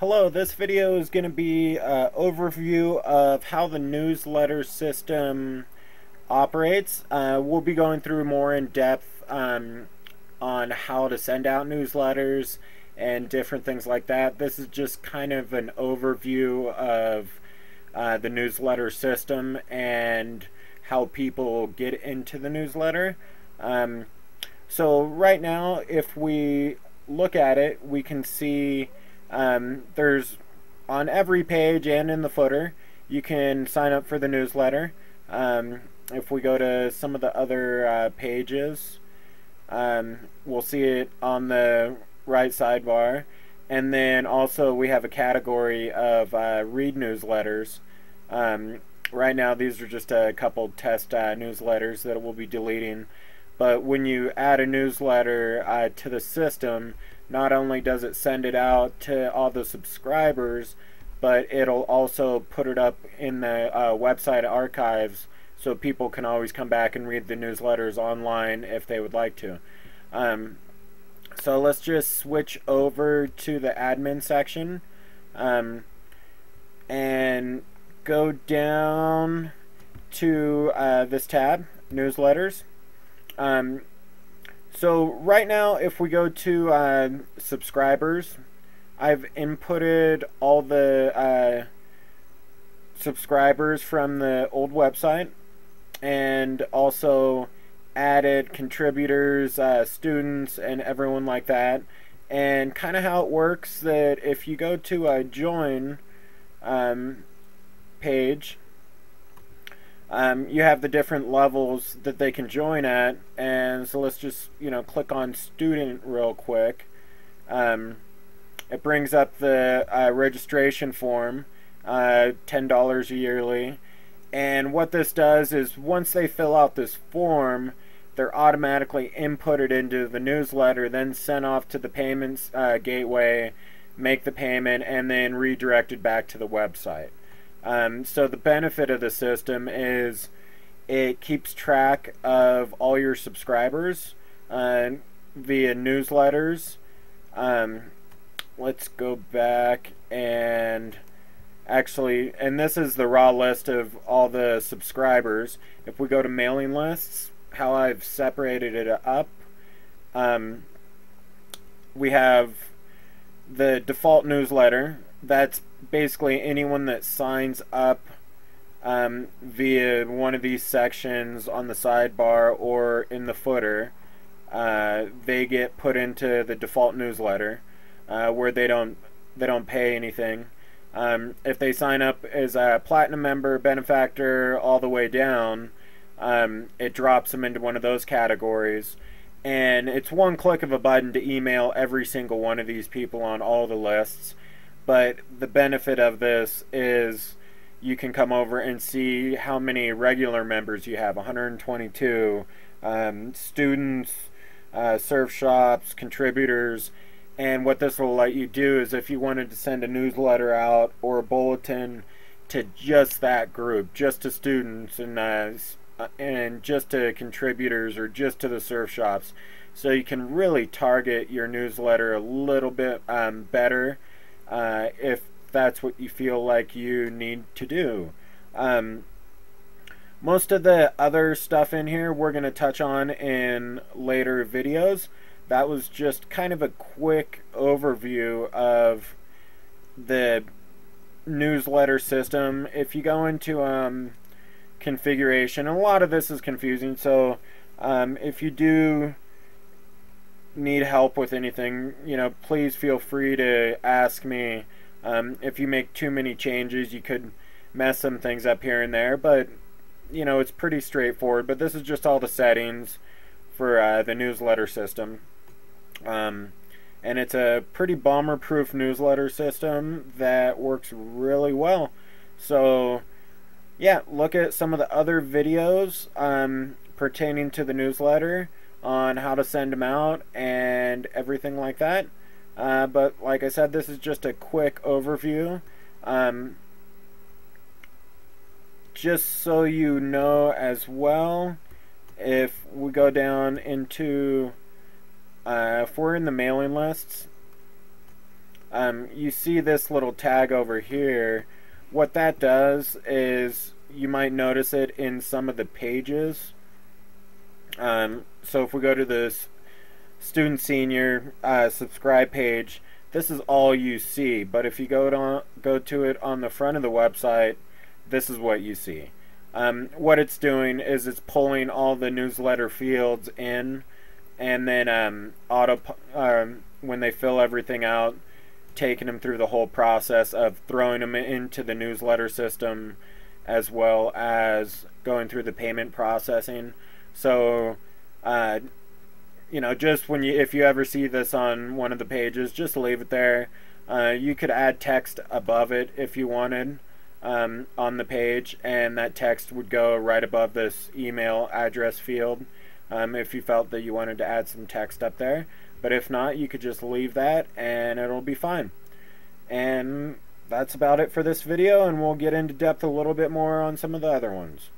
Hello, this video is going to be an overview of how the newsletter system operates. We'll be going through more in depth on how to send out newsletters and different things like that. This is just kind of an overview of the newsletter system and how people get into the newsletter. So right now, if we look at it, we can see there's on every page and in the footer, you can sign up for the newsletter. If we go to some of the other pages, we'll see it on the right sidebar. And then also we have a category of read newsletters. Right now these are just a couple test newsletters that we'll be deleting. But when you add a newsletter to the system, not only does it send it out to all the subscribers, but it'll also put it up in the website archives so people can always come back and read the newsletters online if they would like to. So let's just switch over to the admin section and go down to this tab, newsletters. So right now, if we go to subscribers, I've inputted all the subscribers from the old website and also added contributors, students, and everyone like that. And kind of how it works that if you go to a join page, you have the different levels that they can join at, and so let's just click on student real quick. It brings up the registration form, $10 yearly, and what this does is once they fill out this form, they're automatically inputted into the newsletter, then sent off to the payments gateway, make the payment, and then redirected back to the website. So the benefit of the system is it keeps track of all your subscribers via newsletters. Let's go back and and this is the raw list of all the subscribers. If we go to mailing lists, how I've separated it up, we have the default newsletter. That's basically anyone that signs up via one of these sections on the sidebar or in the footer. They get put into the default newsletter where they don't pay anything. If they sign up as a platinum member, benefactor, all the way down, it drops them into one of those categories. And it's one click of a button to email every single one of these people on all the lists. But the benefit of this is you can come over and see how many regular members you have, 122, students, surf shops, contributors. And what this will let you do is if you wanted to send a newsletter out or a bulletin to just that group, just to students and just to contributors or just to the surf shops, so you can really target your newsletter a little bit better if that's what you feel like you need to do. Most of the other stuff in here we're going to touch on in later videos. That was just kind of a quick overview of the newsletter system. If you go into configuration, a lot of this is confusing, so if you do need help with anything, please feel free to ask me. If you make too many changes, you could mess some things up here and there, but it's pretty straightforward. But this is just all the settings for the newsletter system. And it's a pretty bomber-proof newsletter system that works really well. So yeah, look at some of the other videos pertaining to the newsletter on how to send them out and everything like that. But like I said, this is just a quick overview. Just so you know as well, if we go down into if we're in the mailing lists, You see this little tag over here. What that does is, you might notice it in some of the pages. So if we go to this student senior subscribe page, this is all you see. But if you go to it on the front of the website, this is what you see. What it's doing is it's pulling all the newsletter fields in, and then when they fill everything out, taking them through the whole process of throwing them into the newsletter system, as well as going through the payment processing. So just if you ever see this on one of the pages, just leave it there. You could add text above it if you wanted, on the page, and that text would go right above this email address field, if you felt that you wanted to add some text up there. But if not, you could just leave that and it'll be fine. And that's about it for this video, and we'll get into depth a little bit more on some of the other ones.